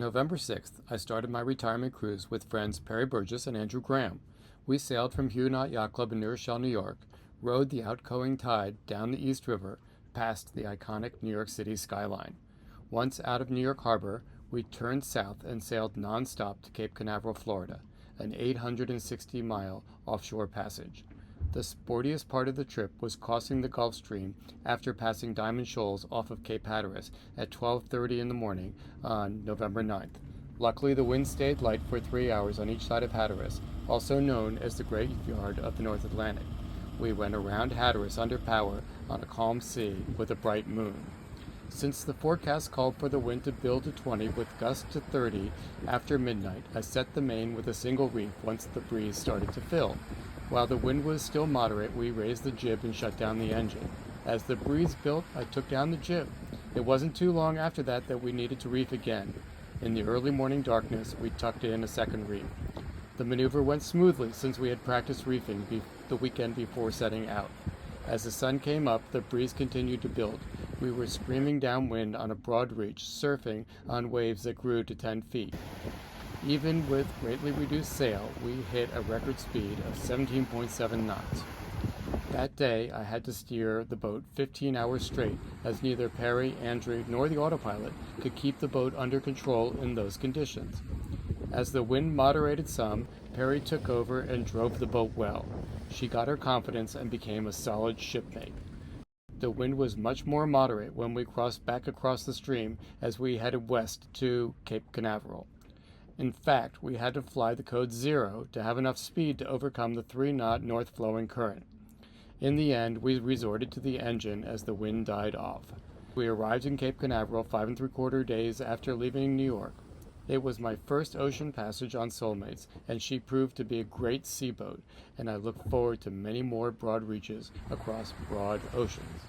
November 6th, I started my retirement cruise with friends Perry Burgess and Andrew Graham. We sailed from Huguenot Yacht Club in New Rochelle, New York, rode the outgoing tide down the East River, past the iconic New York City skyline. Once out of New York Harbor, we turned south and sailed nonstop to Cape Canaveral, Florida, an 860-mile offshore passage. The sportiest part of the trip was crossing the Gulf Stream after passing Diamond Shoals off of Cape Hatteras at 12:30 in the morning on November 9th. Luckily, the wind stayed light for 3 hours on each side of Hatteras, also known as the graveyard of the North Atlantic. We went around Hatteras under power on a calm sea with a bright moon. Since the forecast called for the wind to build to 20 with gusts to 30 after midnight, I set the main with a single reef once the breeze started to fill. While the wind was still moderate, we raised the jib and shut down the engine. As the breeze built, I took down the jib. It wasn't too long after that we needed to reef again. In the early morning darkness, we tucked in a second reef. The maneuver went smoothly since we had practiced reefing the weekend before setting out. As the sun came up, the breeze continued to build. We were screaming downwind on a broad reach, surfing on waves that grew to 10 feet. Even with greatly reduced sail, we hit a record speed of 17.7 knots. That day, I had to steer the boat 15 hours straight, as neither Perry, Andrew, nor the autopilot could keep the boat under control in those conditions. As the wind moderated some, Perry took over and drove the boat well. She got her confidence and became a solid shipmate. The wind was much more moderate when we crossed back across the stream as we headed west to Cape Canaveral. In fact, we had to fly the code 0 to have enough speed to overcome the 3-knot north-flowing current. In the end, we resorted to the engine as the wind died off. We arrived in Cape Canaveral 5 3/4 days after leaving New York. It was my first ocean passage on Soulmates, and she proved to be a great sea boat, and I look forward to many more broad reaches across broad oceans.